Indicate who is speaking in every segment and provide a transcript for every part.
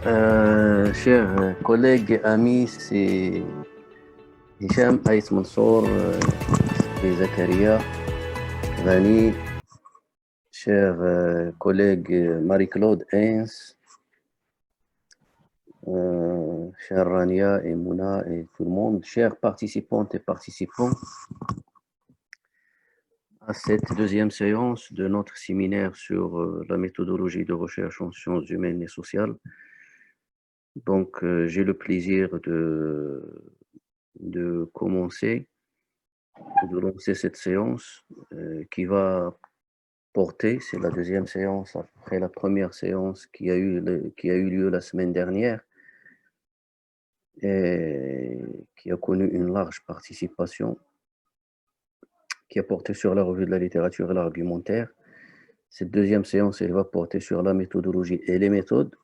Speaker 1: Chers collègues, amis, c'est Hicham Aïs Mansour et Zakaria Rani, chers collègues Marie-Claude Hens, chers Rania et Mouna et tout le monde, chers participantes et participants à cette deuxième séance de notre séminaire sur la méthodologie de recherche en sciences humaines et sociales. Donc, j'ai le plaisir de commencer, de lancer cette séance qui va porter, c'est la deuxième séance après la première séance qui a eu lieu la semaine dernière et qui a connu une large participation, qui a porté sur la revue de la littérature et l'argumentaire. Cette deuxième séance, elle va porter sur la méthodologie et les méthodes.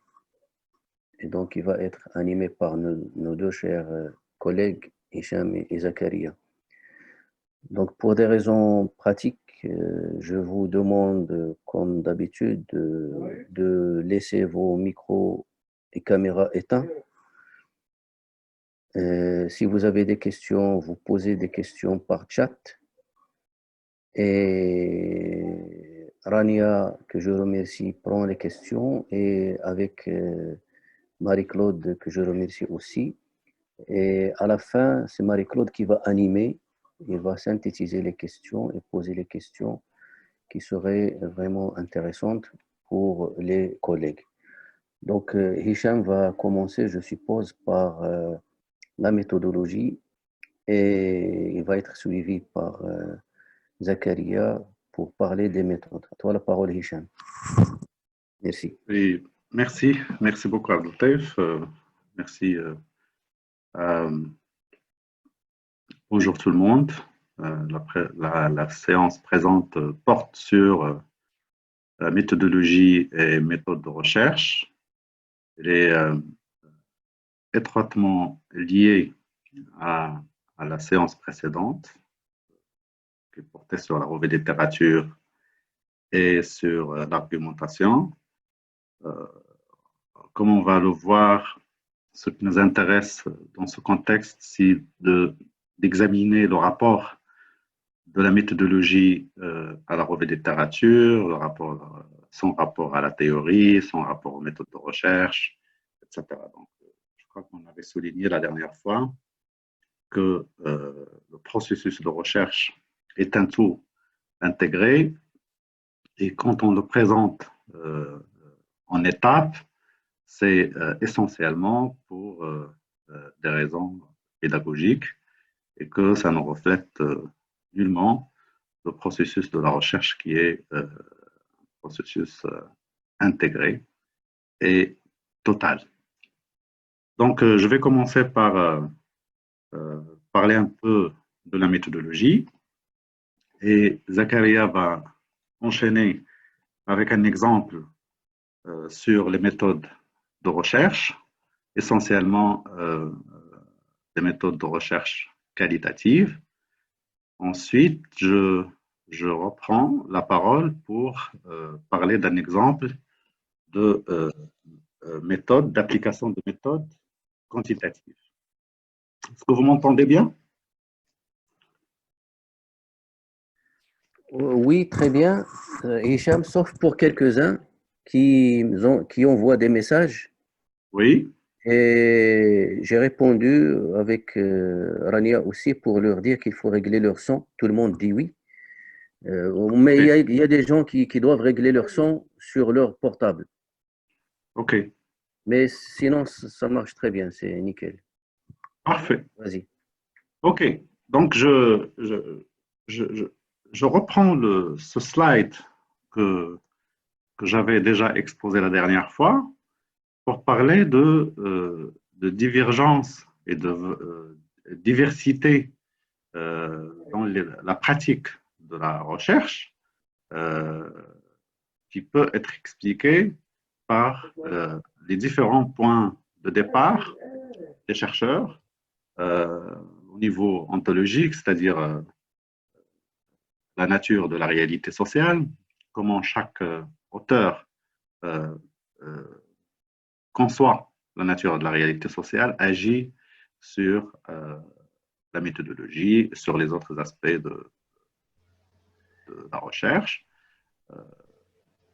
Speaker 1: Et donc, il va être animé par nos deux chers collègues, Hicham et Zakaria. Donc, pour des raisons pratiques, je vous demande, comme d'habitude, de laisser vos micros et caméras éteints. Si vous avez des questions, vous posez des questions par chat. Et Rania, que je remercie, prend les questions. Et avec Marie-Claude, que je remercie aussi. Et à la fin, c'est Marie-Claude qui va animer. Il va synthétiser les questions et poser les questions qui seraient vraiment intéressantes pour les collègues. Donc, Hicham va commencer, je suppose, par la méthodologie et il va être suivi par Zakaria pour parler des méthodes. À toi la parole, Hicham. Merci.
Speaker 2: Oui, merci beaucoup Abdeltaïf. Merci. Euh, Bonjour tout le monde. La séance présente porte sur la méthodologie et méthode de recherche. Elle est étroitement liée à, à la séance précédente qui portait sur la revue de littérature et sur l'argumentation. Comme on va le voir, ce qui nous intéresse dans ce contexte, c'est d'examiner le rapport de la méthodologie à la revue de littérature, son rapport à la théorie, son rapport aux méthodes de recherche, etc. Donc, je crois qu'on avait souligné la dernière fois que le processus de recherche est un tout intégré et quand on le présente en étapes, c'est essentiellement pour des raisons pédagogiques et que ça ne reflète nullement le processus de la recherche qui est un processus intégré et total. Donc, je vais commencer par parler un peu de la méthodologie et Zakaria va enchaîner avec un exemple sur les méthodes de recherche, essentiellement des méthodes de recherche qualitatives. Ensuite, je reprends la parole pour parler d'un exemple de méthode, d'application de méthodes quantitatives. Est-ce que vous m'entendez bien?
Speaker 1: Oui, très bien, Hicham, sauf pour quelques-uns qui envoient des messages.
Speaker 2: Oui.
Speaker 1: Et j'ai répondu avec Rania aussi pour leur dire qu'il faut régler leur son. Tout le monde dit oui. Mais
Speaker 2: Okay.
Speaker 1: il y a des gens qui doivent régler leur son sur leur portable.
Speaker 2: OK.
Speaker 1: Mais sinon, ça marche très bien, c'est nickel.
Speaker 2: Parfait.
Speaker 1: Vas-y.
Speaker 2: OK. Donc, je, je reprends ce slide que, que j'avais déjà exposé la dernière fois pour parler de divergence et de diversité dans la pratique de la recherche euh, qui peut être expliquée par les différents points de départ des chercheurs au niveau ontologique, c'est-à-dire la nature de la réalité sociale, comment chaque auteur euh, conçoit la nature de la réalité sociale agit sur la méthodologie, sur les autres aspects de la recherche,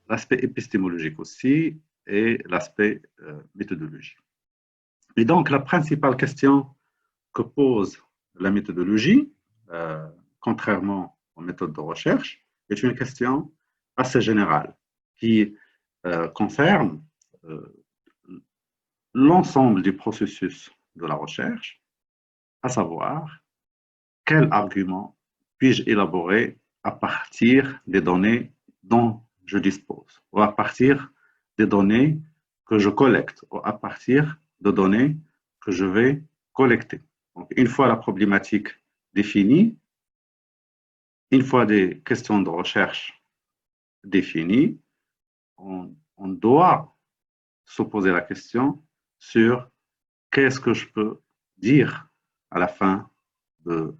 Speaker 2: l'aspect épistémologique aussi et l'aspect méthodologique. Et donc, la principale question que pose la méthodologie, contrairement aux méthodes de recherche, est une question assez générale qui concerne l'ensemble du processus de la recherche, à savoir quel argument puis-je élaborer à partir des données dont je dispose, ou à partir des données que je collecte, ou à partir de données que je vais collecter. Donc, une fois la problématique définie, une fois des questions de recherche définies, on doit se poser la question sur qu'est-ce que je peux dire à la fin de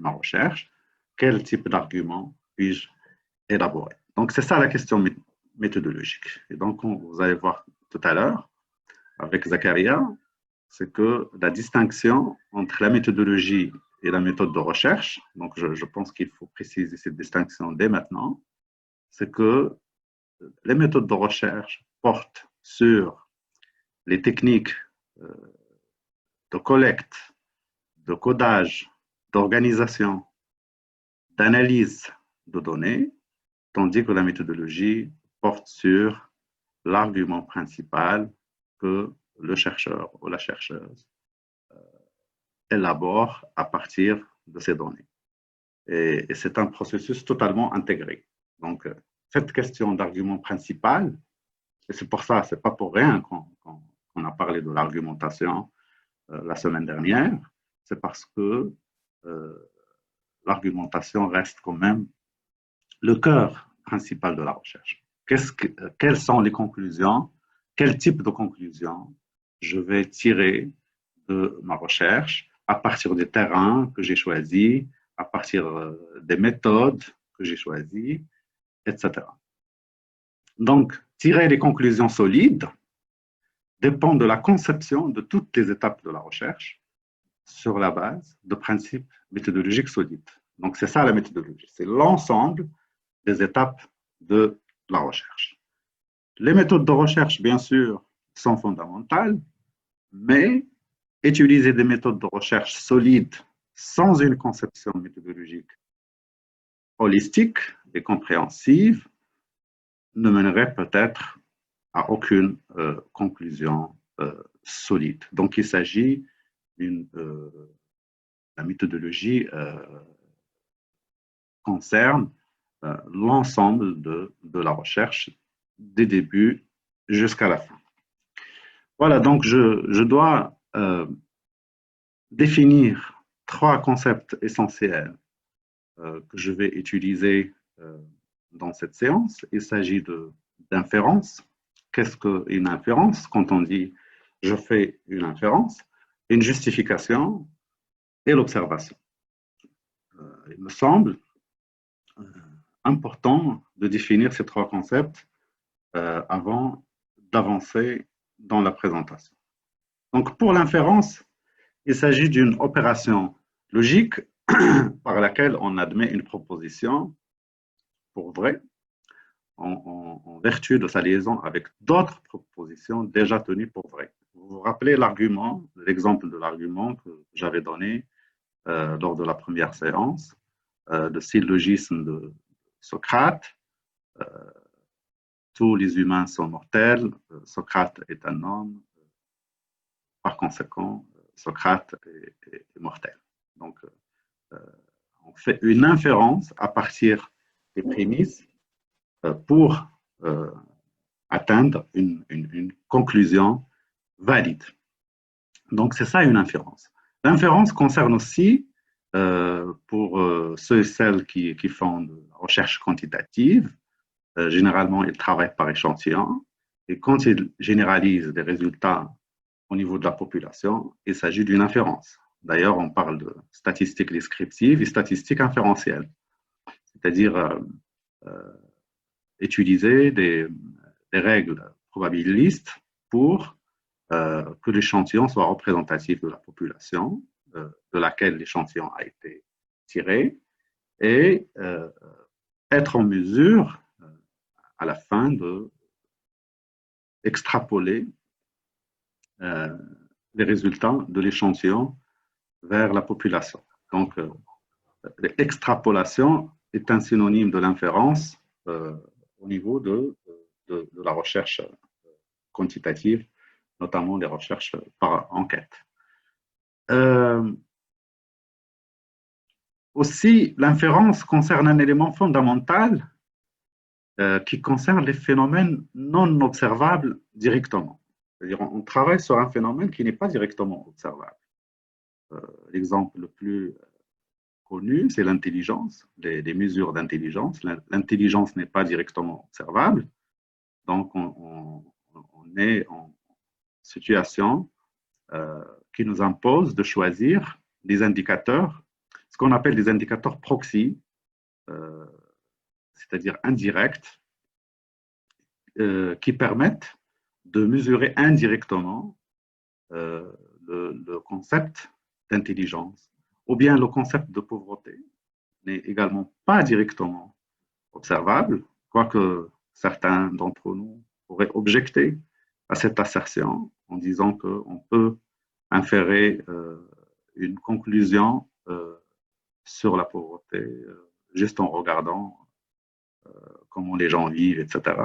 Speaker 2: ma recherche, quel type d'argument puis-je élaborer. Donc, c'est ça la question méthodologique. Et donc, vous allez voir tout à l'heure avec Zakaria, c'est que la distinction entre la méthodologie et la méthode de recherche, donc je pense qu'il faut préciser cette distinction dès maintenant, c'est que les méthodes de recherche portent sur les techniques de collecte, de codage, d'organisation, d'analyse de données, tandis que la méthodologie porte sur l'argument principal que le chercheur ou la chercheuse élabore à partir de ces données. Et c'est un processus totalement intégré. Donc, cette question d'argument principal, et c'est pour ça, c'est pas pour rien qu'on a parlé de l'argumentation la semaine dernière, c'est parce que l'argumentation reste quand même le cœur principal de la recherche. Quelles sont les conclusions, quel type de conclusions je vais tirer de ma recherche à partir des terrains que j'ai choisis, à partir des méthodes que j'ai choisies, etc. Donc, tirer des conclusions solides dépend de la conception de toutes les étapes de la recherche sur la base de principes méthodologiques solides. Donc, c'est ça la méthodologie, c'est l'ensemble des étapes de la recherche. Les méthodes de recherche, bien sûr, sont fondamentales, mais utiliser des méthodes de recherche solides sans une conception méthodologique holistique et compréhensive ne mènerait peut-être à aucune conclusion solide. Donc, il s'agit d'une la méthodologie concerne l'ensemble de la recherche des débuts jusqu'à la fin. Voilà, donc je dois définir 3 concepts essentiels que je vais utiliser dans cette séance. Il s'agit d'inférence. Qu'est-ce qu'une inférence? Quand on dit je fais une inférence, une justification et l'observation. Il me semble important de définir ces 3 concepts avant d'avancer dans la présentation. Donc, pour l'inférence, il s'agit d'une opération logique par laquelle on admet une proposition pour vraie en vertu de sa liaison avec d'autres propositions déjà tenues pour vraies. Vous vous rappelez l'argument, l'exemple de l'argument que j'avais donné lors de la première séance, le syllogisme de Socrate. Tous les humains sont mortels, Socrate est un homme, par conséquent, Socrate est mortel. Donc, on fait une inférence à partir des prémices pour atteindre une conclusion valide. Donc, c'est ça une inférence. L'inférence concerne aussi, pour ceux et celles qui font de la recherche quantitative, généralement, ils travaillent par échantillon, et quand ils généralisent les résultats au niveau de la population, il s'agit d'une inférence. D'ailleurs, on parle de statistiques descriptives et statistiques inférentielles, c'est-à-dire utiliser des règles probabilistes pour que l'échantillon soit représentatif de la population de laquelle l'échantillon a été tiré et être en mesure, à la fin, d'extrapoler les résultats de l'échantillon vers la population. Donc, l'extrapolation est un synonyme de l'inférence au niveau de la recherche quantitative, notamment les recherches par enquête. Aussi, l'inférence concerne un élément fondamental qui concerne les phénomènes non observables directement. C'est-à-dire, on travaille sur un phénomène qui n'est pas directement observable. L'exemple le plus connu, c'est l'intelligence, les mesures d'intelligence. L'intelligence n'est pas directement observable, donc on est en situation qui nous impose de choisir des indicateurs, ce qu'on appelle des indicateurs proxy, c'est-à-dire indirects, qui permettent de mesurer indirectement le concept d'intelligence, ou bien le concept de pauvreté n'est également pas directement observable, quoique certains d'entre nous pourraient objecter à cette assertion en disant qu'on peut inférer une conclusion sur la pauvreté juste en regardant comment les gens vivent, etc.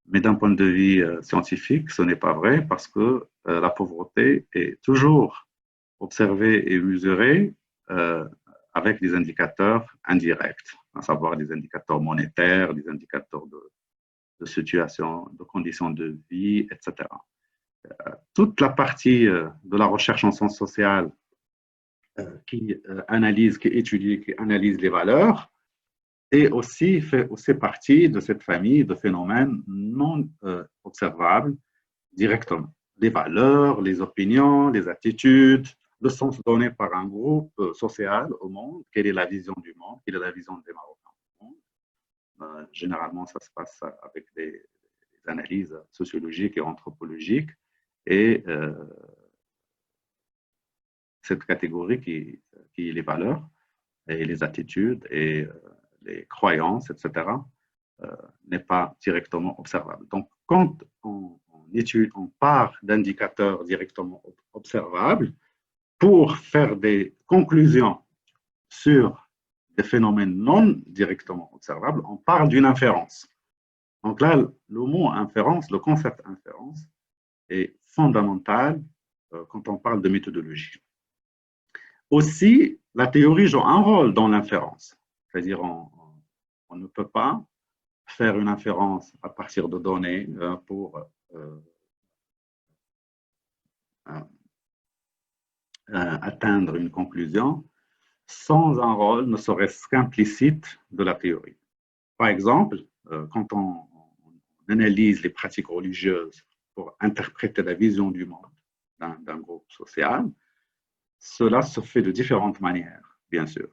Speaker 2: Mais d'un point de vue scientifique, ce n'est pas vrai parce que la pauvreté est toujours observée et mesurée avec des indicateurs indirects, à savoir des indicateurs monétaires, des indicateurs de situation, de conditions de vie, etc. Toute la partie de la recherche en sciences sociales qui analyse, qui étudie, qui analyse les valeurs, et aussi fait aussi partie de cette famille de phénomènes non observables directement. Les valeurs, les opinions, les attitudes, le sens donné par un groupe social au monde, quelle est la vision du monde, quelle est la vision des Marocains au monde. Généralement, ça se passe avec des analyses sociologiques et anthropologiques, et cette catégorie qui est les valeurs et les attitudes et les croyances, etc., n'est pas directement observable. Donc, quand on part d'indicateurs directement observables pour faire des conclusions sur des phénomènes non directement observables, on parle d'une inférence. Donc là, le mot inférence, le concept inférence, est fondamental quand on parle de méthodologie. Aussi, la théorie joue un rôle dans l'inférence, c'est-à-dire on ne peut pas faire une inférence à partir de données pour atteindre une conclusion sans un rôle, ne serait-ce qu'implicite, de la théorie. Par exemple, quand on analyse les pratiques religieuses pour interpréter la vision du monde d'un groupe social, cela se fait de différentes manières, bien sûr,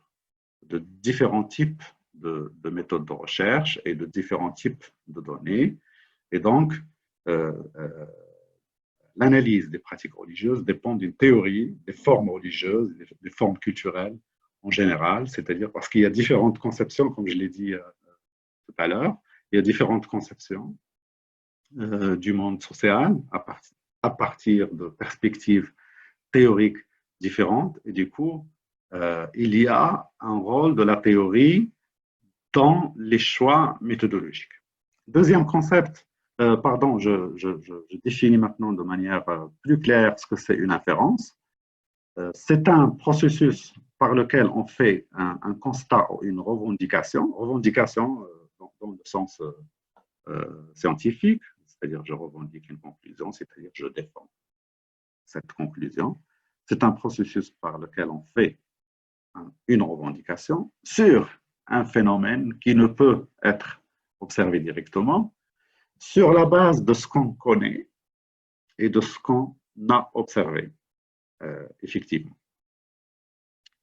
Speaker 2: de différents types de méthodes de recherche et de différents types de données. Et donc, l'analyse des pratiques religieuses dépend d'une théorie des formes religieuses, des formes culturelles en général, c'est-à-dire parce qu'il y a différentes conceptions, comme je l'ai dit tout à l'heure, il y a différentes conceptions du monde social à partir de perspectives théoriques différentes. Et du coup, il y a un rôle de la théorie dans les choix méthodologiques. Deuxième concept, je définis maintenant de manière plus claire ce que c'est une inférence. C'est un processus par lequel on fait un constat ou une revendication dans le sens scientifique, c'est-à-dire je revendique une conclusion, c'est-à-dire je défends cette conclusion. C'est un processus par lequel on fait une revendication sur un phénomène qui ne peut être observé directement, sur la base de ce qu'on connaît et de ce qu'on a observé effectivement.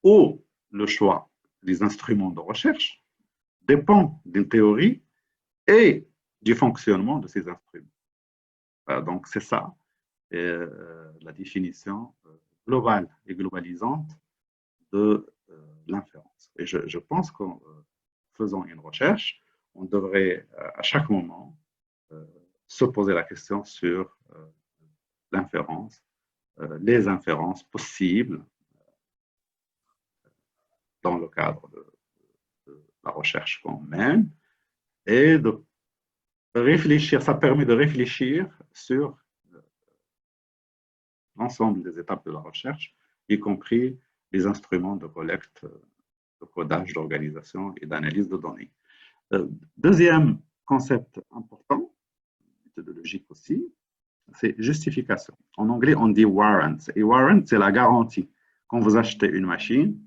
Speaker 2: Ou le choix des instruments de recherche dépend d'une théorie et du fonctionnement de ces instruments. Donc c'est ça la définition globale et globalisante de l'inférence. Et je pense qu'en faisant une recherche, on devrait à chaque moment se poser la question sur l'inférence, les inférences possibles dans le cadre de la recherche qu'on mène et de réfléchir, ça permet de réfléchir sur l'ensemble des étapes de la recherche, y compris les instruments de collecte, de codage, d'organisation et d'analyse de données. Deuxième concept important, méthodologique aussi, c'est justification. En anglais, on dit warrant. Et warrant, c'est la garantie. Quand vous achetez une machine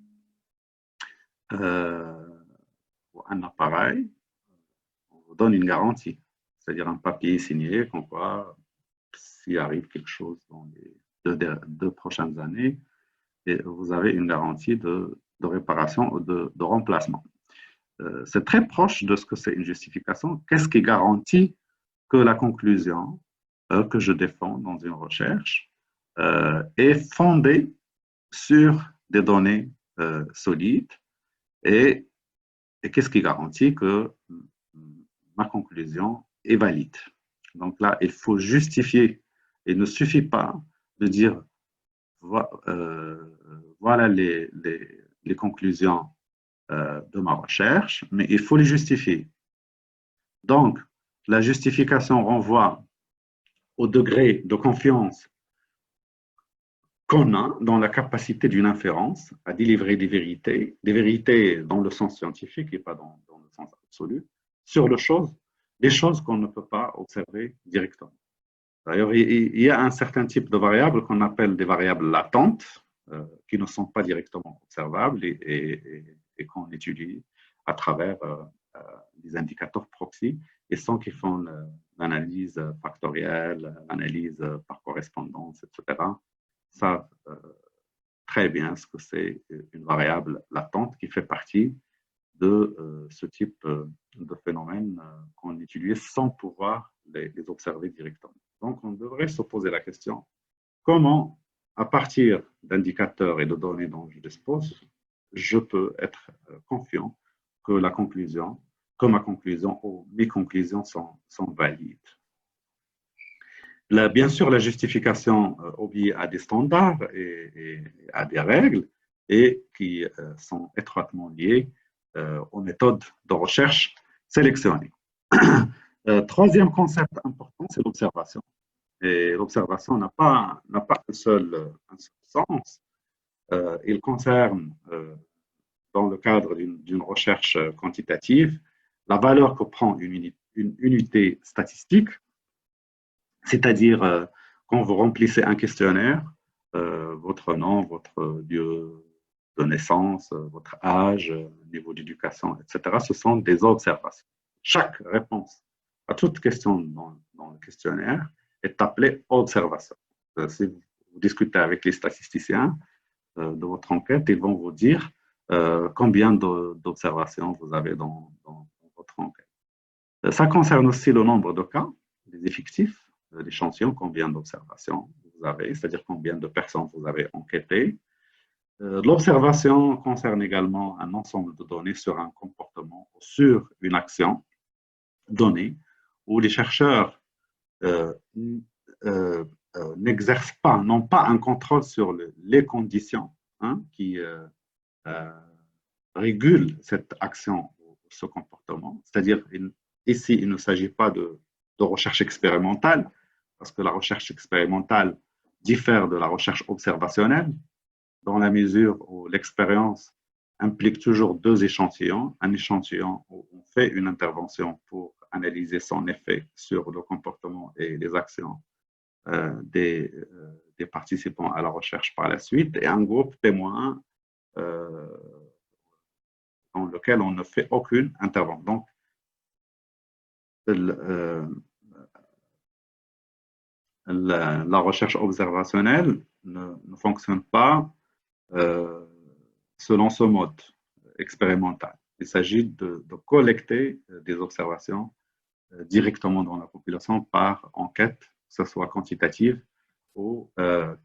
Speaker 2: ou un appareil, on vous donne une garantie, c'est-à-dire un papier signé qu'on voit s'il arrive quelque chose dans les deux prochaines années, et vous avez une garantie de réparation ou de remplacement. C'est très proche de ce que c'est une justification. Qu'est-ce qui garantit que la conclusion que je défends dans une recherche est fondée sur des données solides et qu'est-ce qui garantit que ma conclusion est valide. Donc là, il faut justifier. Il ne suffit pas de dire voilà les conclusions de ma recherche, mais il faut les justifier. Donc, la justification renvoie au degré de confiance qu'on a dans la capacité d'une inférence à délivrer des vérités dans le sens scientifique et pas dans le sens absolu, sur les choses qu'on ne peut pas observer directement. D'ailleurs, il y a un certain type de variables qu'on appelle des variables latentes, qui ne sont pas directement observables et qu'on étudie à travers des indicateurs proxy et sans qu'ils font l'analyse factorielle, l'analyse par correspondance, etc. Ça, très bien ce que c'est une variable latente qui fait partie de ce type de phénomène qu'on utilise sans pouvoir les observer directement. Donc, on devrait se poser la question, comment, à partir d'indicateurs et de données dont je dispose, je peux être confiant que ma conclusion ou mes conclusions sont valides. Bien sûr, la justification obéit à des standards et à des règles et qui sont étroitement liées aux méthodes de recherche sélectionnées. Troisième concept important, c'est l'observation. Et l'observation n'a pas un seul sens. Il concerne, dans le cadre d'une recherche quantitative, la valeur que prend une unité statistique, c'est-à-dire quand vous remplissez un questionnaire, votre nom, votre lieu de naissance, votre âge, niveau d'éducation, etc., ce sont des observations. Chaque réponse à toute question dans le questionnaire est appelée observation. Si vous discutez avec les statisticiens de votre enquête, ils vont vous dire combien d'observations vous avez dans votre enquête. Ça concerne aussi le nombre de cas, les effectifs, l'échantillon, combien d'observations vous avez, c'est-à-dire combien de personnes vous avez enquêtées. L'observation concerne également un ensemble de données sur un comportement, sur une action donnée, où les chercheurs n'exercent pas, n'ont pas un contrôle sur les conditions qui régulent cette action, ce comportement. C'est-à-dire, ici, il ne s'agit pas de recherche expérimentale, parce que la recherche expérimentale diffère de la recherche observationnelle, dans la mesure où l'expérience implique toujours deux échantillons. Un échantillon où on fait une intervention pour analyser son effet sur le comportement et les actions des participants à la recherche par la suite, et un groupe témoin dans lequel on ne fait aucune intervention. Donc, la recherche observationnelle ne fonctionne pas selon ce mode expérimental. Il s'agit de collecter des observations directement dans la population par enquête, que ce soit quantitative ou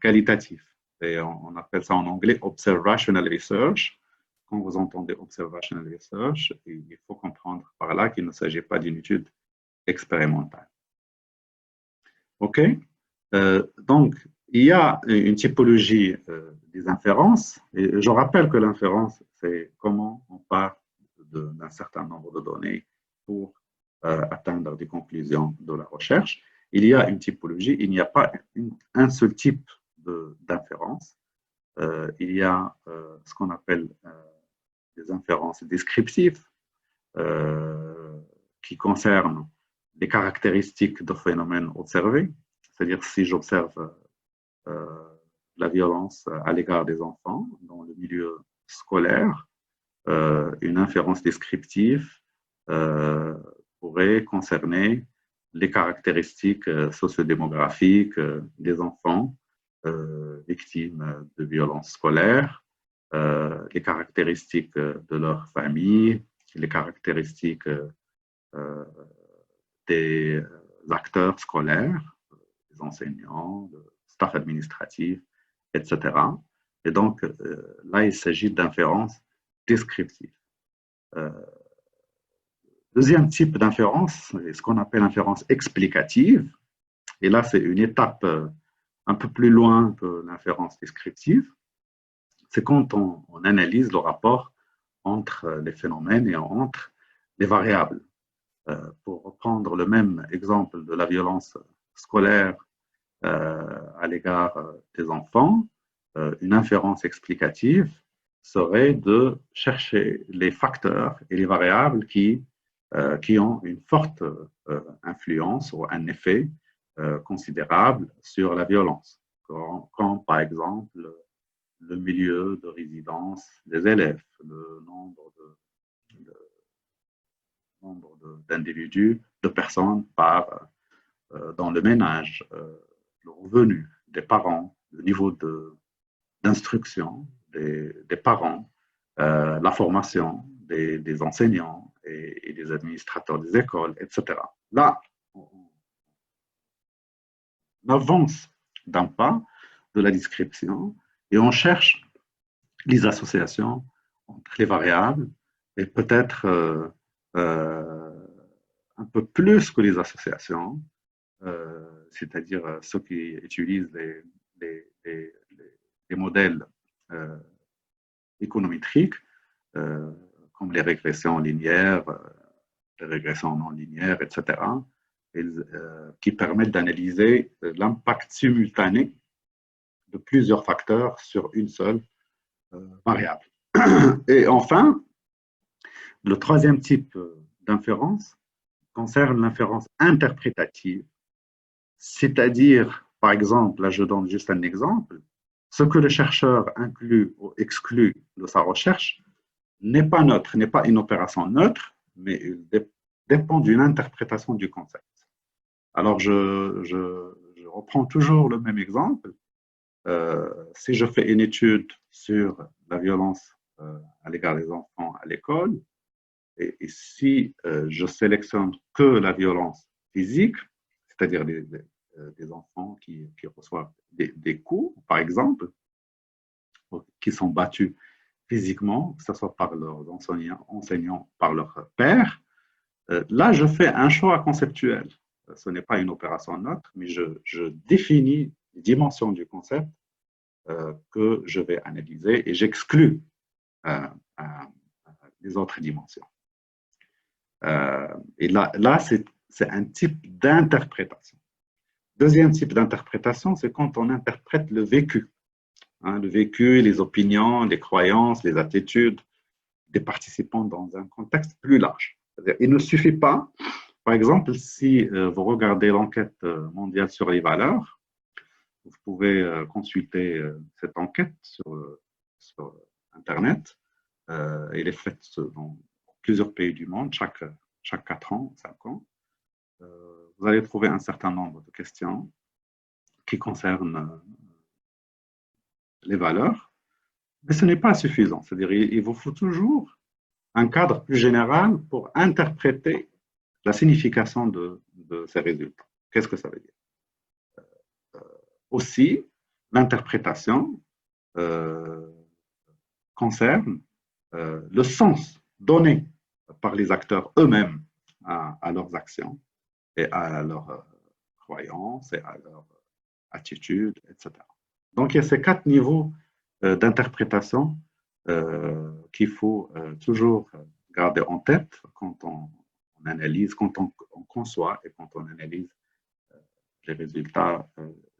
Speaker 2: qualitatif. Et on appelle ça en anglais observational research. Quand vous entendez observational research, il faut comprendre par là qu'il ne s'agit pas d'une étude expérimentale. OK? Donc, il y a une typologie des inférences. Et je rappelle que l'inférence, c'est comment on part d'un certain nombre de données pour atteindre des conclusions de la recherche. Il y a une typologie, il n'y a pas un seul type d'inférence. Il y a ce qu'on appelle des inférences descriptives qui concernent les caractéristiques de phénomènes observés. C'est-à-dire si j'observe la violence à l'égard des enfants dans le milieu scolaire, une inférence descriptive pourrait concerner les caractéristiques sociodémographiques des enfants victimes de violences scolaires, les caractéristiques de leur famille, les caractéristiques des acteurs scolaires, des enseignants, le staff administratif, etc. Et donc, là, il s'agit d'inférences descriptives. Deuxième type d'inférence, c'est ce qu'on appelle l'inférence explicative. Et là, c'est une étape un peu plus loin que l'inférence descriptive. C'est quand on analyse le rapport entre les phénomènes et entre les variables. Pour reprendre le même exemple de la violence scolaire à l'égard des enfants, une inférence explicative serait de chercher les facteurs et les variables qui ont une forte influence ou un effet considérable sur la violence, comme par exemple le milieu de résidence des élèves, le nombre d'individus, de personnes dans le ménage, le revenu des parents, le niveau d'instruction des parents, la formation des enseignants et des administrateurs des écoles, etc. Là, on avance d'un pas de la description et on cherche les associations entre les variables et peut-être un peu plus que les associations, c'est-à-dire ceux qui utilisent les modèles économétriques, comme les régressions linéaires, les régressions non linéaires, etc., qui permettent d'analyser l'impact simultané de plusieurs facteurs sur une seule variable. Et enfin, le troisième type d'inférence concerne l'inférence interprétative, c'est-à-dire, par exemple, là je donne juste un exemple, ce que le chercheur inclut ou exclut de sa recherche n'est pas neutre, n'est pas une opération neutre, mais il dépend d'une interprétation du concept. Alors, je reprends toujours le même exemple. Si je fais une étude sur la violence à l'égard des enfants à l'école, et si je sélectionne que la violence physique, c'est-à-dire des enfants qui reçoivent des coups, par exemple, qui sont battus physiquement, que ce soit par leurs enseignants, par leur père, là, je fais un choix conceptuel. Ce n'est pas une opération neutre, mais je définis les dimensions du concept que je vais analyser et j'exclus les autres dimensions. Et là c'est un type d'interprétation. Deuxième type d'interprétation, c'est quand on interprète le vécu. Hein, le vécu, les opinions, les croyances, les attitudes des participants dans un contexte plus large. Il ne suffit pas, par exemple, si vous regardez l'enquête mondiale sur les valeurs, vous pouvez consulter cette enquête sur Internet. Elle est faite dans plusieurs pays du monde, chaque 4 ans, 5 ans. Vous allez trouver un certain nombre de questions qui concernent les valeurs, mais ce n'est pas suffisant. C'est-à-dire il vous faut toujours un cadre plus général pour interpréter la signification de ces résultats. Qu'est-ce que ça veut dire? aussi, l'interprétation concerne le sens donné par les acteurs eux-mêmes à leurs actions et à leurs croyances et à leurs attitudes, etc. Donc, il y a ces 4 niveaux d'interprétation qu'il faut toujours garder en tête quand on analyse, quand on conçoit et quand on analyse les résultats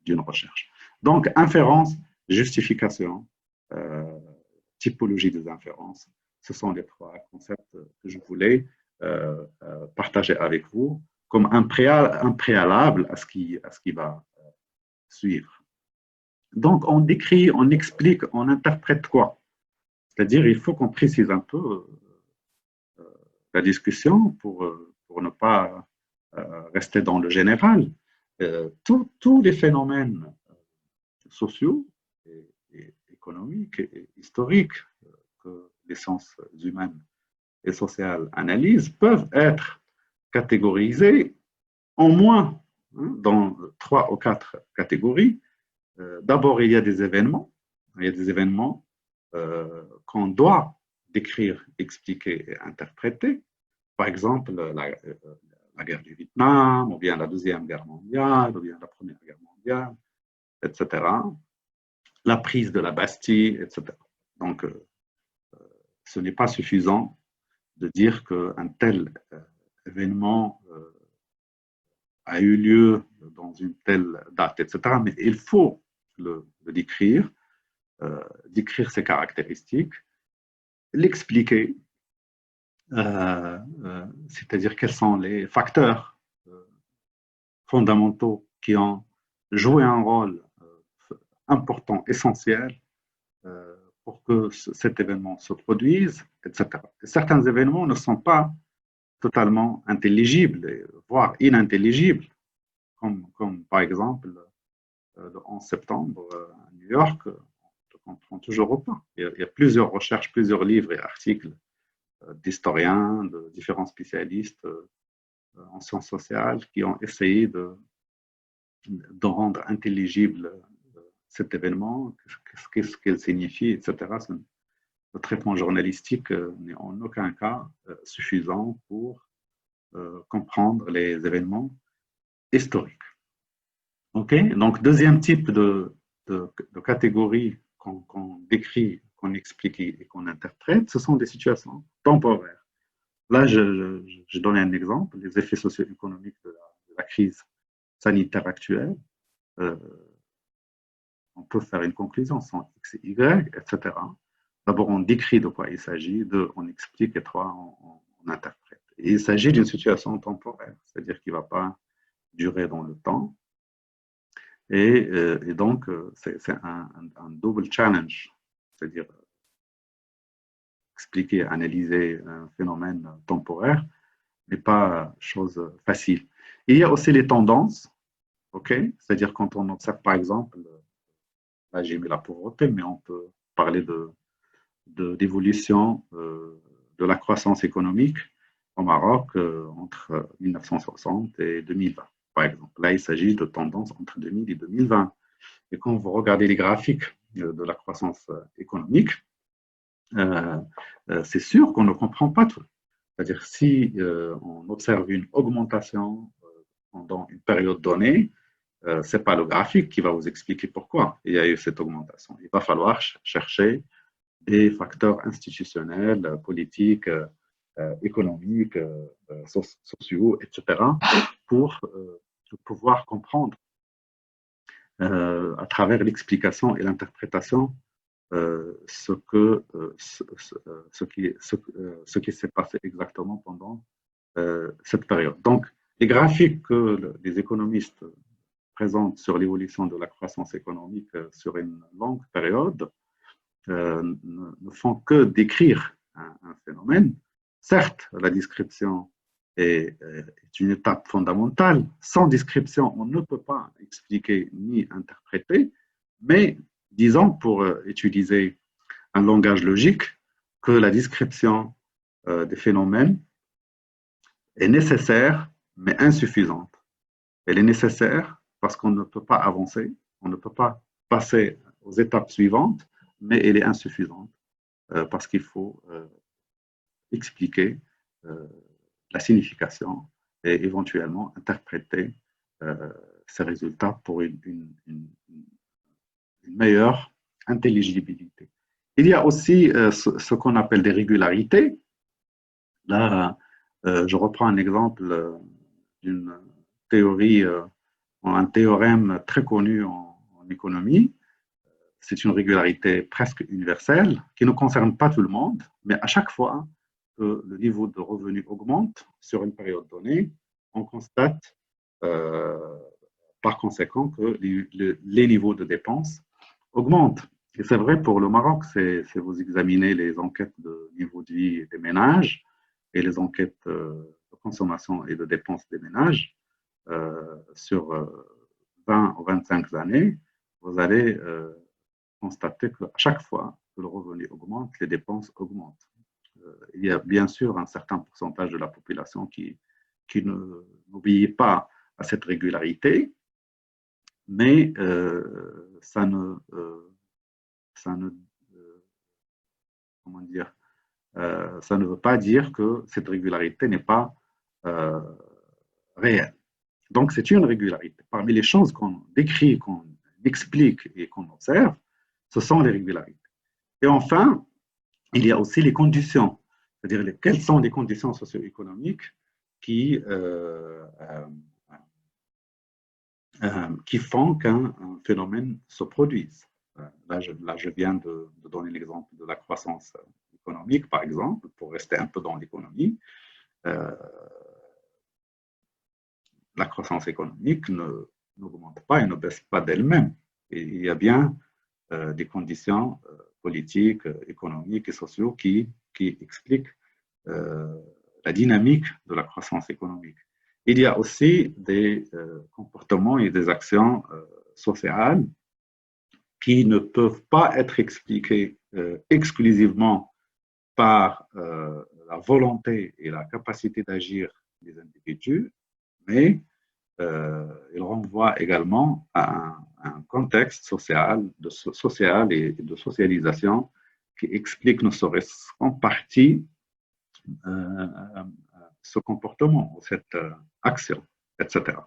Speaker 2: d'une recherche. Donc, inférence, justification, typologie des inférences, ce sont les 3 concepts que je voulais partager avec vous comme un préalable à ce qui va suivre. Donc, on décrit, on explique, on interprète quoi? C'est-à-dire, il faut qu'on précise un peu la discussion pour ne pas rester dans le général. Tous les phénomènes sociaux et économiques et historiques que les sciences humaines et sociales analysent peuvent être catégorisés en moins dans 3 ou 4 catégories. D'abord, il y a des événements. Il y a des événements qu'on doit décrire, expliquer et interpréter. Par exemple, la guerre du Vietnam, ou bien la Deuxième Guerre mondiale, ou bien la Première Guerre mondiale, etc. La prise de la Bastille, etc. Donc, ce n'est pas suffisant de dire qu'un tel événement a eu lieu dans une telle date, etc. Mais il faut le décrire, décrire ses caractéristiques, l'expliquer, c'est-à-dire quels sont les facteurs fondamentaux qui ont joué un rôle important, essentiel, pour que cet événement se produise, etc. Et certains événements ne sont pas totalement intelligibles, voire inintelligibles, comme par exemple le 11 septembre à New York, on ne comprend toujours pas. Il y a plusieurs recherches, plusieurs livres et articles d'historiens, de différents spécialistes en sciences sociales qui ont essayé de rendre intelligible cet événement, qu'est-ce qu'il signifie, etc. Le traitement journalistique n'est en aucun cas suffisant pour comprendre les événements historiques. Okay? Donc, deuxième type de catégorie qu'on décrit, qu'on explique et qu'on interprète, ce sont des situations temporaires. Là, je donne un exemple, les effets socio-économiques de la crise sanitaire actuelle. On peut faire une conclusion sans X et Y, etc. D'abord, on décrit de quoi il s'agit, on explique, et 3, on interprète. Et il s'agit d'une situation temporaire, c'est-à-dire qu'il ne va pas durer dans le temps. Et donc, c'est un double challenge, c'est-à-dire expliquer, analyser un phénomène temporaire n'est pas chose facile. Et il y a aussi les tendances, okay? C'est-à-dire quand on observe, par exemple, là j'ai mis la pauvreté, mais on peut parler d'évolution de la croissance économique au Maroc entre 1960 et 2020, par exemple. Là, il s'agit de tendances entre 2000 et 2020. Et quand vous regardez les graphiques de la croissance économique, c'est sûr qu'on ne comprend pas tout. C'est-à-dire si on observe une augmentation pendant une période donnée, ce n'est pas le graphique qui va vous expliquer pourquoi il y a eu cette augmentation. Il va falloir chercher des facteurs institutionnels, politiques, économiques, sociaux, etc., pour pouvoir comprendre à travers l'explication et l'interprétation ce qui s'est passé exactement pendant cette période. Donc, les graphiques que les économistes présentent sur l'évolution de la croissance économique sur une longue période ne font que décrire un phénomène. Certes, la description est une étape fondamentale. Sans description, on ne peut pas expliquer ni interpréter, mais disons, pour utiliser un langage logique, que la description des phénomènes est nécessaire, mais insuffisante. Elle est nécessaire parce qu'on ne peut pas avancer, On ne peut pas passer aux étapes suivantes, mais elle est insuffisante parce qu'il faut expliquer la signification et éventuellement interpréter ces résultats pour une meilleure intelligibilité. Il y a aussi ce qu'on appelle des régularités. Là, je reprends un exemple d'une théorie, un théorème très connu en économie. C'est une régularité presque universelle qui ne concerne pas tout le monde, mais à chaque fois que le niveau de revenu augmente sur une période donnée, on constate par conséquent que les niveaux de dépenses augmentent. Et c'est vrai pour le Maroc, si vous examinez les enquêtes de niveau de vie des ménages et les enquêtes de consommation et de dépenses des ménages sur 20 ou 25 années, vous allez constater qu'à chaque fois que le revenu augmente, les dépenses augmentent. Il y a bien sûr un certain pourcentage de la population qui n'obéit pas à cette régularité, mais ça ne comment dire, ça ne veut pas dire que cette régularité n'est pas réelle. Donc, c'est une régularité. Parmi les choses qu'on décrit, qu'on explique et qu'on observe, ce sont les régularités. Et enfin, il y a aussi les conditions, c'est-à-dire quelles sont les conditions socio-économiques qui font qu'un phénomène se produise. Là, je viens de donner l'exemple de la croissance économique, par exemple, pour rester un peu dans l'économie. La croissance économique n'augmente pas et ne baisse pas d'elle-même. Il y a bien des conditions politiques, économiques et sociales qui expliquent la dynamique de la croissance économique. Il y a aussi des comportements et des actions sociales qui ne peuvent pas être expliquées exclusivement par la volonté et la capacité d'agir des individus, mais il renvoie également à un contexte social et de socialisation qui explique ne serait-ce qu'en partie ce comportement, cette action, etc.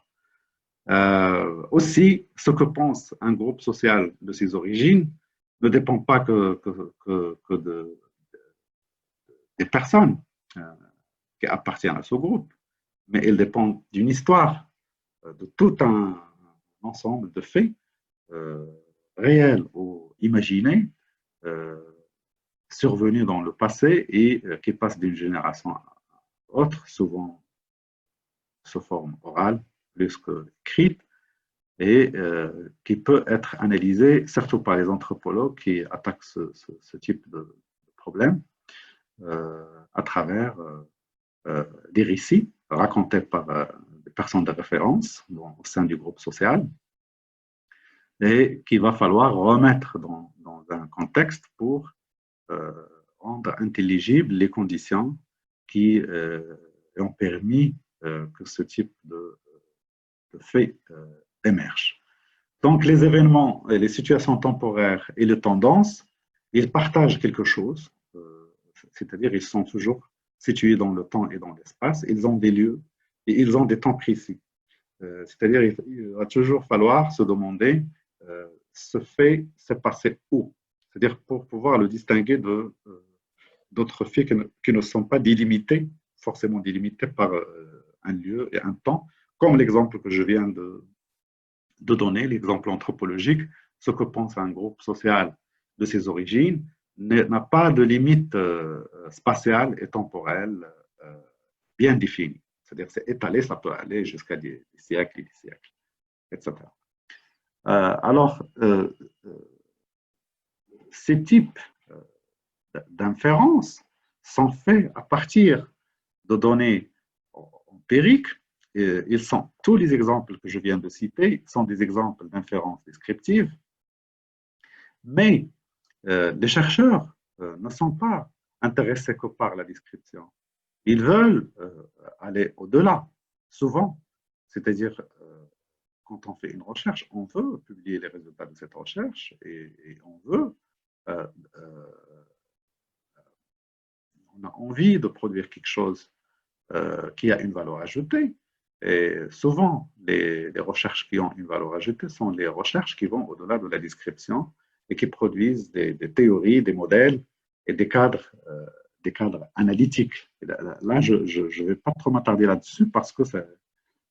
Speaker 2: Aussi, ce que pense un groupe social de ses origines ne dépend pas que des personnes qui appartiennent à ce groupe, mais il dépend d'une histoire, de tout un ensemble de faits réels ou imaginés survenus dans le passé et qui passent d'une génération à l'autre, souvent sous forme orale plus qu'écrite, et qui peut être analysé, surtout par les anthropologues qui attaquent ce type de problème à travers des récits racontés par des personnes de référence au sein du groupe social et qu'il va falloir remettre dans un contexte pour rendre intelligibles les conditions qui ont permis que ce type de fait émerge. Donc, les événements, les situations temporaires et les tendances, ils partagent quelque chose, c'est-à-dire ils sont toujours situés dans le temps et dans l'espace, ils ont des lieux et ils ont des temps précis. C'est-à-dire il va toujours falloir se demander ce fait s'est passé où, c'est-à-dire pour pouvoir le distinguer d'autres faits qui ne sont pas délimités, forcément délimités par un lieu et un temps, comme l'exemple que je viens de donner, l'exemple anthropologique, ce que pense un groupe social de ses origines n'a pas de limite spatiale et temporelle bien définie. C'est-à-dire c'est étalé, ça peut aller jusqu'à des siècles et des siècles, etc. Alors, ces types d'inférences sont faits à partir de données empiriques. Ils sont, tous les exemples que je viens de citer sont des exemples d'inférences descriptives, mais les chercheurs ne sont pas intéressés que par la description. Ils veulent aller au-delà, souvent. C'est-à-dire, quand on fait une recherche, on veut publier les résultats de cette recherche et on veut, on a envie de produire quelque chose qui a une valeur ajoutée. Et souvent, les recherches qui ont une valeur ajoutée sont les recherches qui vont au-delà de la description et qui produisent des théories, des modèles et des cadres analytiques. Et là, je ne vais pas trop m'attarder là-dessus parce que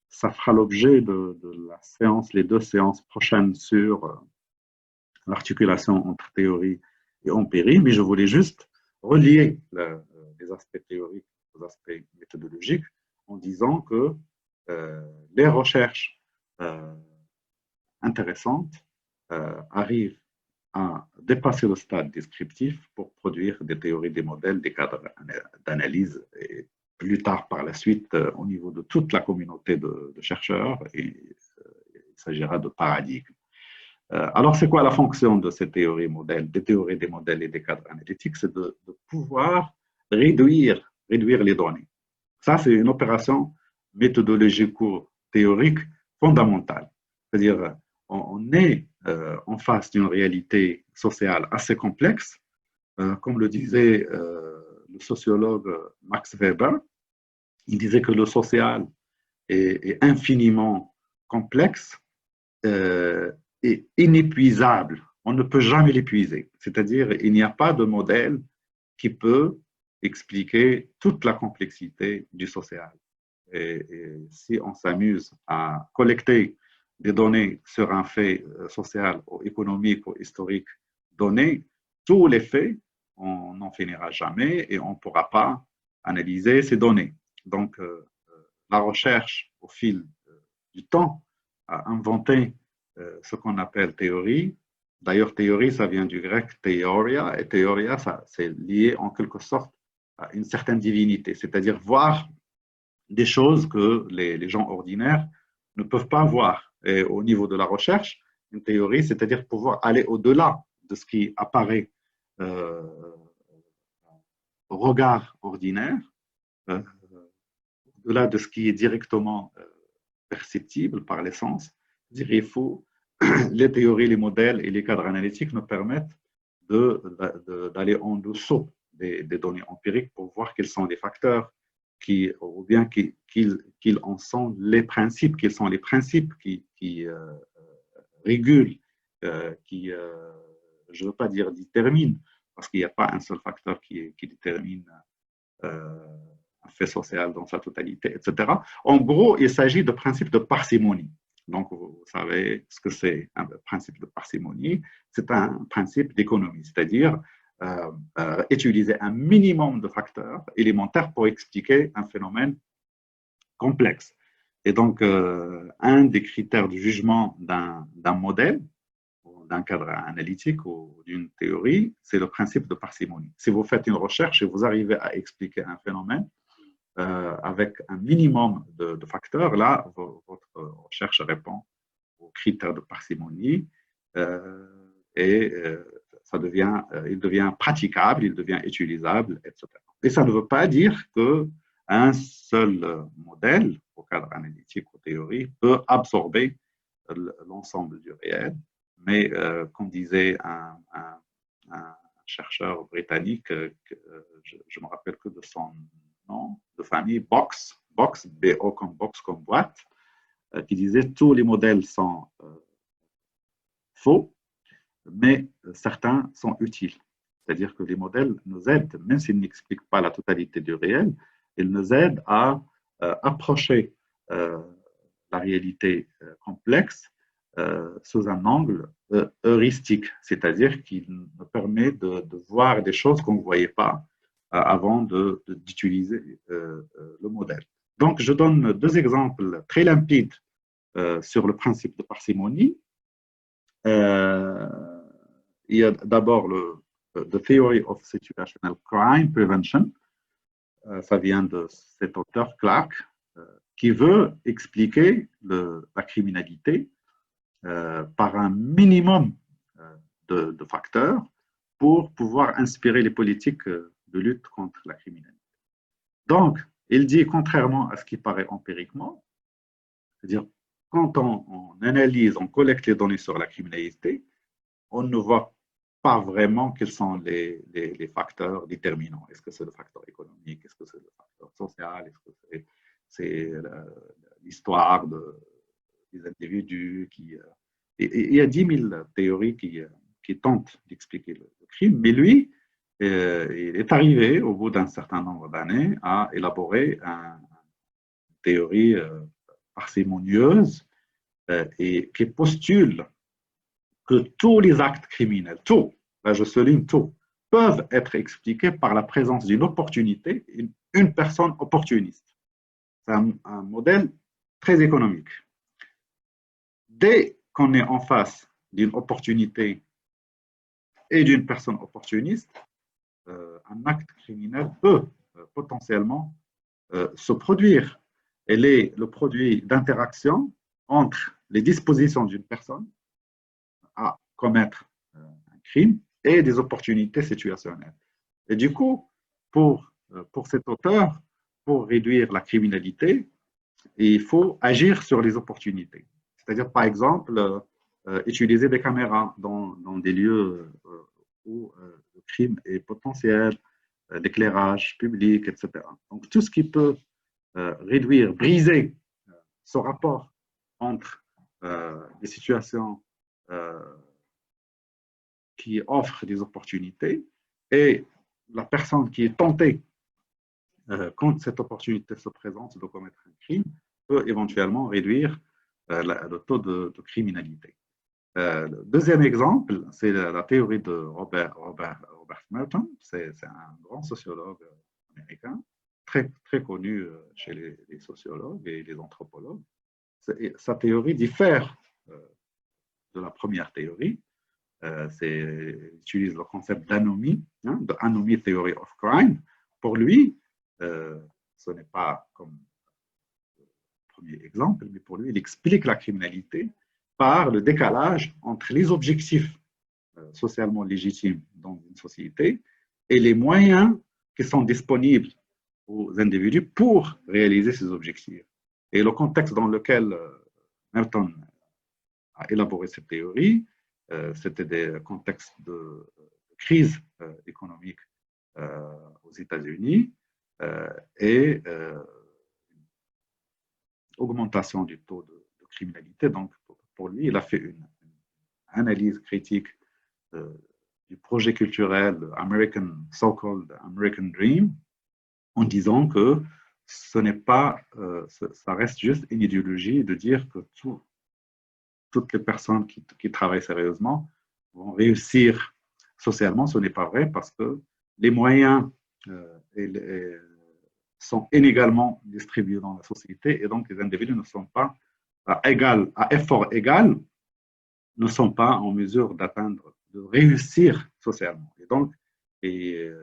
Speaker 2: ça fera l'objet de la séance, les 2 séances prochaines sur l'articulation entre théorie et empirie, mais je voulais juste relier les aspects théoriques aux aspects méthodologiques en disant que les recherches intéressantes arrivent à dépasser le stade descriptif pour produire des théories, des modèles, des cadres d'analyse et plus tard par la suite au niveau de toute la communauté de chercheurs et il s'agira de paradigmes. Alors, c'est quoi la fonction de ces théories modèles, des théories des modèles et des cadres analytiques? C'est de pouvoir réduire les données. Ça, c'est une opération méthodologico-théorique fondamentale. C'est-à-dire, on est en face d'une réalité sociale assez complexe. Comme le disait le sociologue Max Weber, il disait que le social est infiniment complexe et inépuisable. On ne peut jamais l'épuiser. C'est-à-dire, il n'y a pas de modèle qui peut expliquer toute la complexité du social. Et si on s'amuse à collecter des données sur un fait social ou économique ou historique donné, tous les faits, on n'en finira jamais et on ne pourra pas analyser ces données. Donc, la recherche au fil du temps a inventé ce qu'on appelle théorie. D'ailleurs, théorie, ça vient du grec théoria, et théoria, c'est lié en quelque sorte à une certaine divinité, c'est-à-dire voir des choses que les gens ordinaires ne peuvent pas voir. Et au niveau de la recherche, une théorie, c'est-à-dire pouvoir aller au-delà de ce qui apparaît au regard ordinaire, au-delà de ce qui est directement perceptible par les sens. Il faut les théories, les modèles et les cadres analytiques nous permettent d'aller en dessous des données empiriques pour voir quels sont les facteurs ou bien qu'ils en sont les principes, quels sont les principes qui régulent, je ne veux pas dire déterminent, parce qu'il n'y a pas un seul facteur qui détermine un fait social dans sa totalité, etc. En gros, il s'agit de principes de parcimonie. Donc, vous savez ce que c'est un principe de parcimonie. C'est un principe d'économie, c'est-à-dire utiliser un minimum de facteurs élémentaires pour expliquer un phénomène complexe. Et donc, un des critères de jugement d'un modèle, d'un cadre analytique ou d'une théorie, c'est le principe de parcimonie. Si vous faites une recherche et vous arrivez à expliquer un phénomène avec un minimum de facteurs, là, votre recherche répond aux critères de parcimonie et il devient praticable, il devient utilisable, etc. Et ça ne veut pas dire qu'un seul modèle, au cadre analytique ou théorie, peut absorber l'ensemble du réel. Mais comme disait un chercheur britannique, je me rappelle que de son nom de famille, Box, B-O comme box, comme boîte, qui disait tous les modèles sont faux, mais certains sont utiles. C'est-à-dire que les modèles nous aident, même s'ils n'expliquent pas la totalité du réel, ils nous aident à approcher la réalité complexe sous un angle heuristique, c'est-à-dire qu'il nous permet de voir des choses qu'on ne voyait pas avant d'utiliser le modèle. Donc, je donne 2 exemples très limpides sur le principe de parcimonie. Il y a d'abord The Theory of Situational Crime Prevention. Ça vient de cet auteur, Clark, qui veut expliquer la criminalité par un minimum de facteurs pour pouvoir inspirer les politiques de lutte contre la criminalité. Donc, il dit, contrairement à ce qui paraît empiriquement, c'est-à-dire quand on analyse, on collecte les données sur la criminalité, on ne voit pas vraiment quels sont les facteurs déterminants. Est-ce que c'est le facteur économique? Est-ce que c'est le facteur social? Est-ce que c'est l'histoire des individus il y a 10 000 théories qui tentent d'expliquer le crime, mais lui, il est arrivé, au bout d'un certain nombre d'années, à élaborer une théorie parcimonieuse et qui postule que tous les actes criminels, tout, là je souligne tout, peuvent être expliqués par la présence d'une opportunité, une personne opportuniste. C'est un modèle très économique. Dès qu'on est en face d'une opportunité et d'une personne opportuniste, un acte criminel peut potentiellement se produire. Elle est le produit d'interaction entre les dispositions d'une personne à commettre un crime et des opportunités situationnelles. Et du coup, pour cet auteur, pour réduire la criminalité, il faut agir sur les opportunités. C'est-à-dire, par exemple, utiliser des caméras dans des lieux où le crime est potentiel, l'éclairage public, etc. Donc, tout ce qui peut réduire, briser ce rapport entre les situations qui offrent des opportunités et la personne qui est tentée, quand cette opportunité se présente de commettre un crime, peut éventuellement réduire le taux de criminalité. Le deuxième exemple, c'est la théorie de Robert Merton. C'est un grand sociologue américain, très connu chez les sociologues et les anthropologues. Sa théorie diffère de la première théorie. Il utilise le concept d'anomie, de anomie theory of crime. Pour lui, ce n'est pas comme le premier exemple, mais pour lui, il explique la criminalité par le décalage entre les objectifs socialement légitimes dans une société et les moyens qui sont disponibles aux individus pour réaliser ces objectifs. Et le contexte dans lequel Merton a élaboré cette théorie, c'était des contextes de crise économique aux États-Unis et augmentation du taux de criminalité. Donc, pour lui, il a fait une analyse critique du projet culturel so-called American Dream, en disant que ce n'est pas, ça reste juste une idéologie de dire que toutes les personnes qui travaillent sérieusement vont réussir socialement. Ce n'est pas vrai parce que les moyens sont inégalement distribués dans la société et donc les individus ne sont pas à effort égal, ne sont pas en mesure d'atteindre, de réussir socialement. Et donc, ils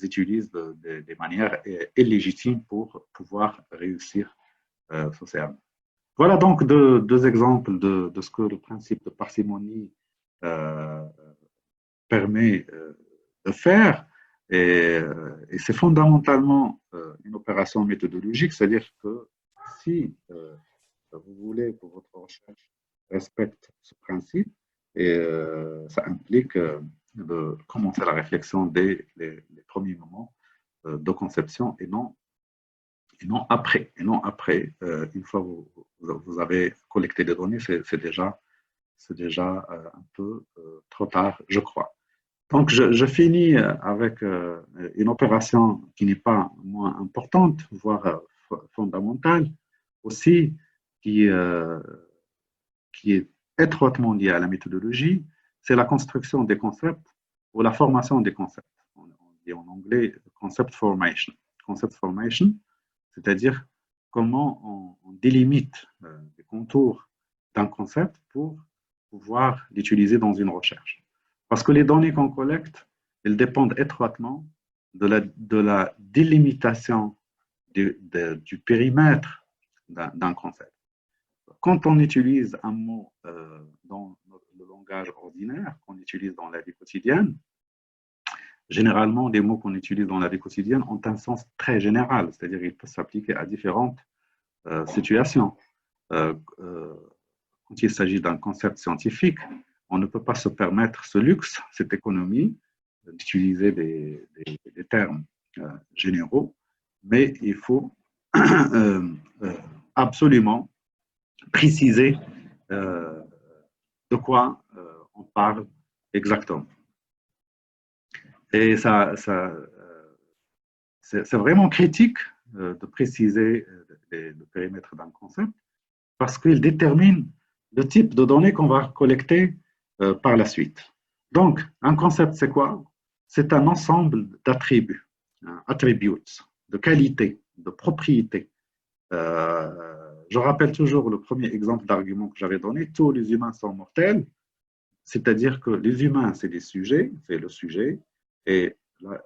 Speaker 2: utilisent des manières illégitimes pour pouvoir réussir socialement. Voilà donc deux exemples de ce que le principe de parcimonie permet de faire. Et c'est fondamentalement une opération méthodologique, c'est-à-dire que si vous voulez que votre recherche respecte ce principe, et ça implique de commencer la réflexion dès les premiers moments de conception et non après. Une fois vous avez collecté des données, c'est déjà un peu trop tard, je crois. Donc, je finis avec une opération qui n'est pas moins importante, voire fondamentale, aussi, qui est étroitement liée à la méthodologie, c'est la construction des concepts ou la formation des concepts. On dit en anglais concept formation. Concept formation, c'est-à-dire comment on délimite les contours d'un concept pour pouvoir l'utiliser dans une recherche. Parce que les données qu'on collecte, elles dépendent étroitement de la délimitation du périmètre d'un concept. Quand on utilise un mot dans le langage ordinaire, qu'on utilise dans la vie quotidienne, généralement, les mots qu'on utilise dans la vie quotidienne ont un sens très général, c'est-à-dire qu'ils peuvent s'appliquer à différentes situation. Quand il s'agit d'un concept scientifique, on ne peut pas se permettre ce luxe, cette économie, d'utiliser des termes généraux, mais il faut absolument préciser de quoi on parle exactement. Et c'est vraiment critique de préciser le périmètre d'un concept parce qu'il détermine le type de données qu'on va collecter par la suite. Donc, un concept, c'est quoi? C'est un ensemble d'attributs, attributes, de qualités, de propriétés. Je rappelle toujours le premier exemple d'argument que j'avais donné, tous les humains sont mortels, c'est-à-dire que les humains, c'est des sujets, c'est le sujet, et la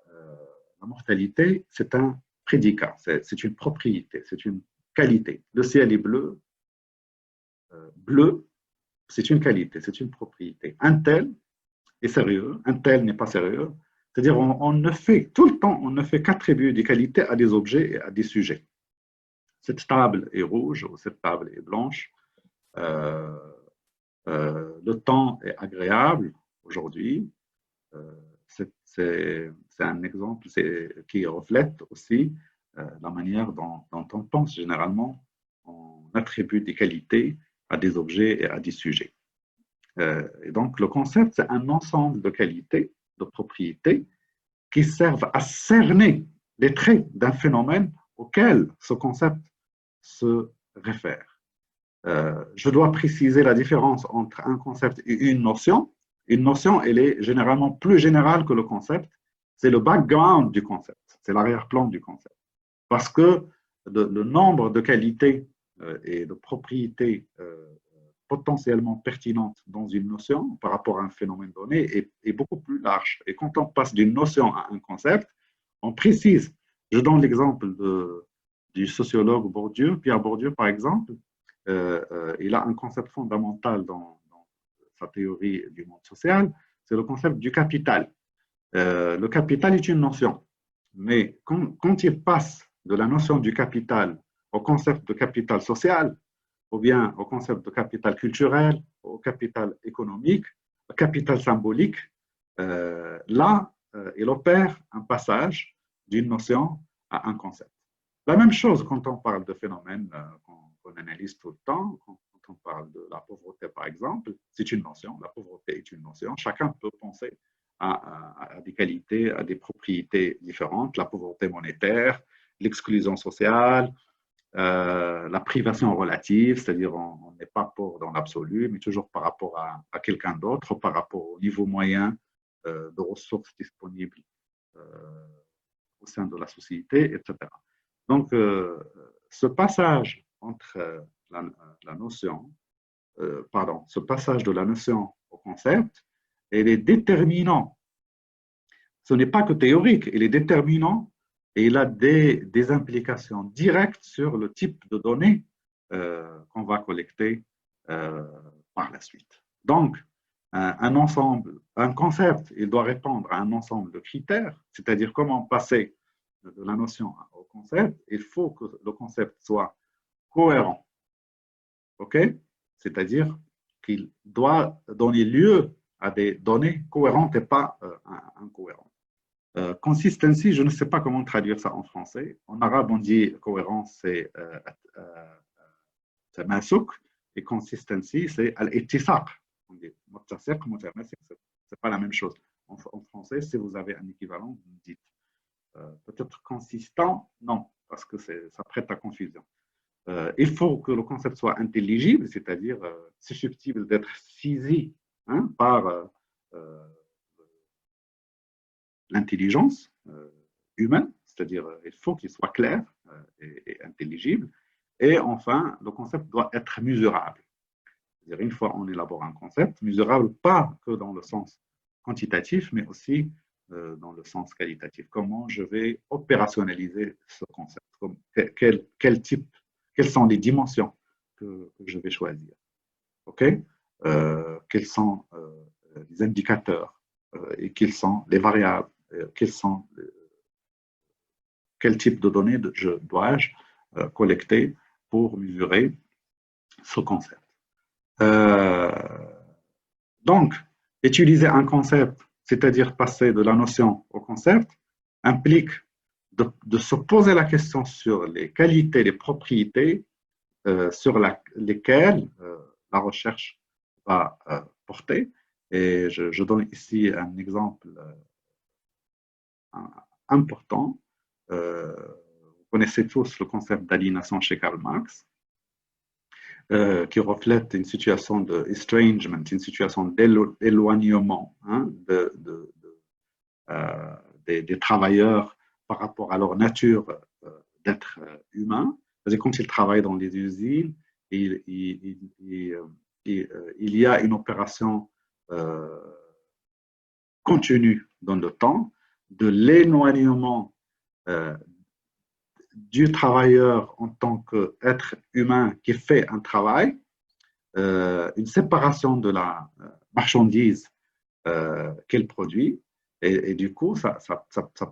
Speaker 2: mortalité, c'est un prédicat, c'est une propriété, c'est une qualité. Le ciel est bleu, c'est une qualité, c'est une propriété. Un tel est sérieux, un tel n'est pas sérieux. C'est-à-dire, on ne fait, tout le temps, on ne fait qu'attribuer des qualités à des objets et à des sujets. Cette table est rouge ou cette table est blanche. Le temps est agréable aujourd'hui. C'est un exemple qui reflète aussi la manière dont on pense généralement. On attribue des qualités à des objets et à des sujets. Et donc, le concept, c'est un ensemble de qualités, de propriétés qui servent à cerner les traits d'un phénomène auquel ce concept se réfère. Je dois préciser la différence entre un concept et une notion. Une notion, elle est généralement plus générale que le concept. C'est le background du concept, c'est l'arrière-plan du concept. Parce que le nombre de qualités et de propriétés potentiellement pertinentes dans une notion par rapport à un phénomène donné est beaucoup plus large. Et quand on passe d'une notion à un concept, on précise. Je donne l'exemple du sociologue Bourdieu, Pierre Bourdieu par exemple. Il a un concept fondamental dans sa théorie du monde social, c'est le concept du capital. Le capital est une notion, mais quand il passe de la notion du capital au concept de capital social, ou bien au concept de capital culturel, au capital économique, au capital symbolique, là, il opère un passage d'une notion à un concept. La même chose quand on parle de phénomènes qu'on analyse tout le temps, quand on parle de la pauvreté par exemple, c'est une notion, la pauvreté est une notion, chacun peut penser à des qualités, à des propriétés différentes, la pauvreté monétaire, l'exclusion sociale, la privation relative, c'est-à-dire on n'est pas pauvre dans l'absolu, mais toujours par rapport à quelqu'un d'autre, par rapport au niveau moyen de ressources disponibles au sein de la société, etc. Donc, ce passage entre la notion, ce passage de la notion au concept, il est déterminant. Ce n'est pas que théorique, il est déterminant et il a des implications directes sur le type de données qu'on va collecter par la suite. Donc, un ensemble, un concept, il doit répondre à un ensemble de critères, c'est-à-dire comment passer de la notion au concept. Il faut que le concept soit cohérent, ok? C'est-à-dire qu'il doit donner lieu à des données cohérentes et pas incohérentes. Consistency, je ne sais pas comment traduire ça en français. En arabe, on dit cohérence, c'est masouk, et consistency, c'est al-ittisaq. On dit muttasiq, c'est pas la même chose. En français, si vous avez un équivalent, vous me dites. Peut-être consistant, non, parce que ça prête à confusion. Il faut que le concept soit intelligible, c'est-à-dire susceptible d'être saisi par l'intelligence humaine, c'est-à-dire il faut qu'il soit clair et intelligible. Et enfin, le concept doit être mesurable. C'est-à-dire, une fois on élabore un concept, mesurable pas que dans le sens quantitatif, mais aussi dans le sens qualitatif. Comment je vais opérationnaliser ce concept? Quel type, quelles sont les dimensions que je vais choisir? OK? Quels sont les indicateurs et quelles sont les variables? Quel type de données dois-je collecter pour mesurer ce concept. Donc, utiliser un concept, c'est-à-dire passer de la notion au concept, implique de se poser la question sur les qualités, les propriétés sur lesquelles la recherche va porter. Et je donne ici un exemple important. Vous connaissez tous le concept d'aliénation chez Karl Marx, qui reflète une situation de estrangement, une situation d'éloignement hein, des travailleurs par rapport à leur nature d'être humain. C'est-à-dire quand ils travaillent dans les usines, il y a une opération continue dans le temps de l'éloignement du travailleur en tant qu'être humain qui fait un travail, une séparation de la marchandise qu'elle produit, et du coup, ça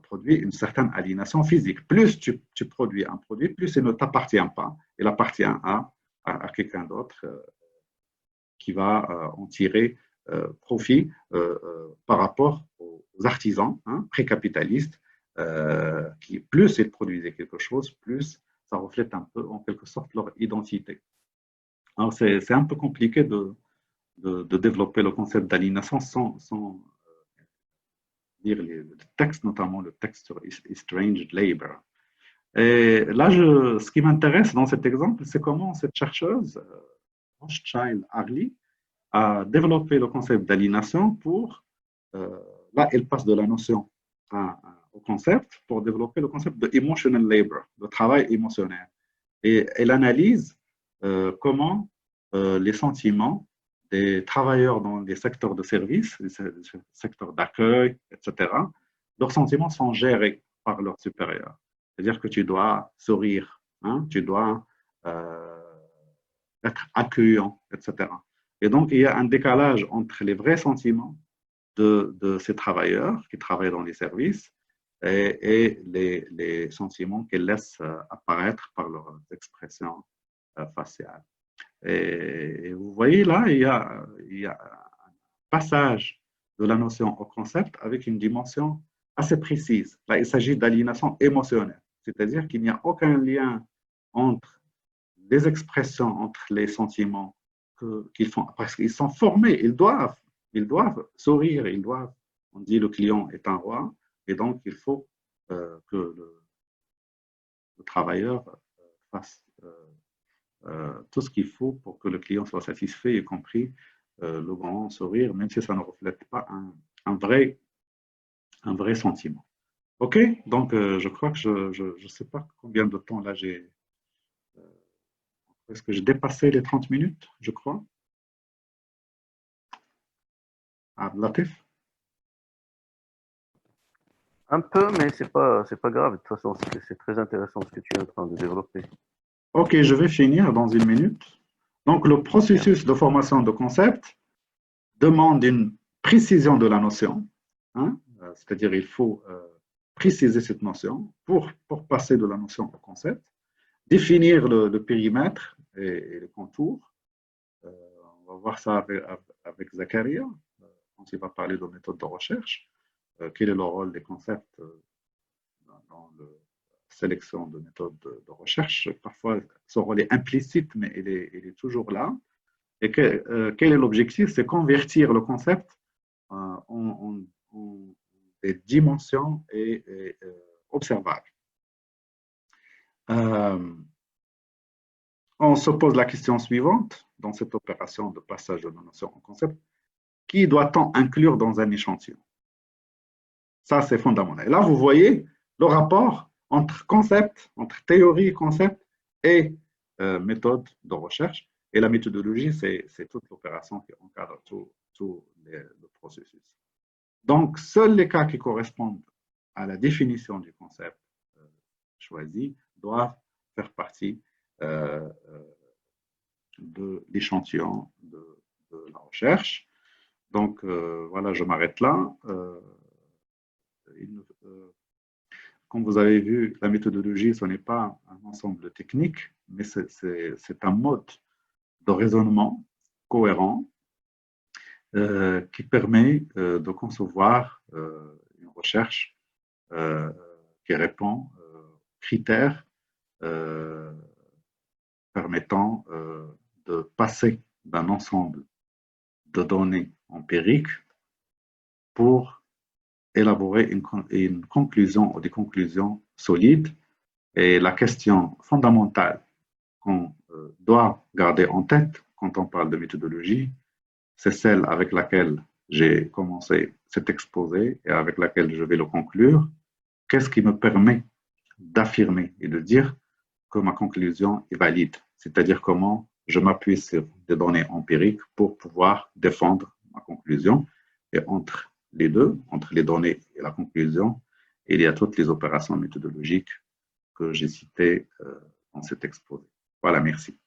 Speaker 2: produit une certaine aliénation physique. Plus tu produis un produit, plus il ne t'appartient pas, il appartient à quelqu'un d'autre qui va en tirer profit par rapport aux artisans hein, précapitalistes qui, plus ils produisaient quelque chose, plus ça reflète un peu, en quelque sorte, leur identité. Alors, c'est un peu compliqué de développer le concept d'aliénation sans lire le texte, notamment le texte sur Estranged Labor. Et là, ce qui m'intéresse dans cet exemple, c'est comment cette chercheuse, Rothschild-Harley, a développé le concept d'aliénation pour, là, elle passe de la notion au concept pour développer le concept de emotional labor, de travail émotionnel. Et elle analyse comment les sentiments des travailleurs dans les secteurs de services, les secteurs d'accueil, etc., leurs sentiments sont gérés par leurs supérieurs. C'est-à-dire que tu dois sourire, hein, tu dois être accueillant, etc. Et donc, il y a un décalage entre les vrais sentiments de ces travailleurs qui travaillent dans les services et les sentiments qu'ils laissent apparaître par leurs expressions faciales. Et vous voyez là, il y a un passage de la notion au concept avec une dimension assez précise. Là, il s'agit d'aliénation émotionnelle, c'est-à-dire qu'il n'y a aucun lien entre les expressions, entre les sentiments qu'ils font, parce qu'ils sont formés, ils doivent sourire, on dit le client est un roi, et donc il faut que le travailleur fasse tout ce qu'il faut pour que le client soit satisfait, y compris le grand sourire, même si ça ne reflète pas un vrai sentiment. OK, donc je crois que je ne sais pas combien de temps là j'ai. Est-ce que j'ai dépassé les 30 minutes, je crois? Ah, Latif?
Speaker 1: Un peu, mais c'est pas grave. De toute façon, c'est très intéressant ce que tu es en train de développer.
Speaker 2: OK, je vais finir dans une minute. Donc, le processus de formation de concept demande une précision de la notion, hein, c'est-à-dire il faut préciser cette notion pour passer de la notion au concept, définir le périmètre et les contours. On va voir ça avec Zakaria, quand il va parler de méthode de recherche. Quel est le rôle des concepts dans la sélection de méthodes de recherche? Parfois, son rôle est implicite, mais il est toujours là. Et quel est l'objectif? C'est convertir le concept en des dimensions observables. On se pose la question suivante dans cette opération de passage de la notion au concept. Qui doit-on inclure dans un échantillon? Ça, c'est fondamental. Et là, vous voyez le rapport entre concept, entre théorie et concept et méthode de recherche. Et la méthodologie, c'est toute l'opération qui encadre tout le processus. Donc, seuls les cas qui correspondent à la définition du concept choisi doivent faire partie de l'échantillon de la recherche. Donc, voilà, je m'arrête là. comme vous avez vu, la méthodologie, ce n'est pas un ensemble technique, mais c'est un mode de raisonnement cohérent qui permet de concevoir une recherche qui répond aux critères permettant de passer d'un ensemble de données empiriques pour élaborer une conclusion ou des conclusions solides. Et la question fondamentale qu'on doit garder en tête quand on parle de méthodologie, c'est celle avec laquelle j'ai commencé cet exposé et avec laquelle je vais le conclure. Qu'est-ce qui me permet d'affirmer et de dire que ma conclusion est valide? C'est-à-dire comment je m'appuie sur des données empiriques pour pouvoir défendre ma conclusion. Et entre les deux, entre les données et la conclusion, il y a toutes les opérations méthodologiques que j'ai citées dans cet exposé. Voilà, merci.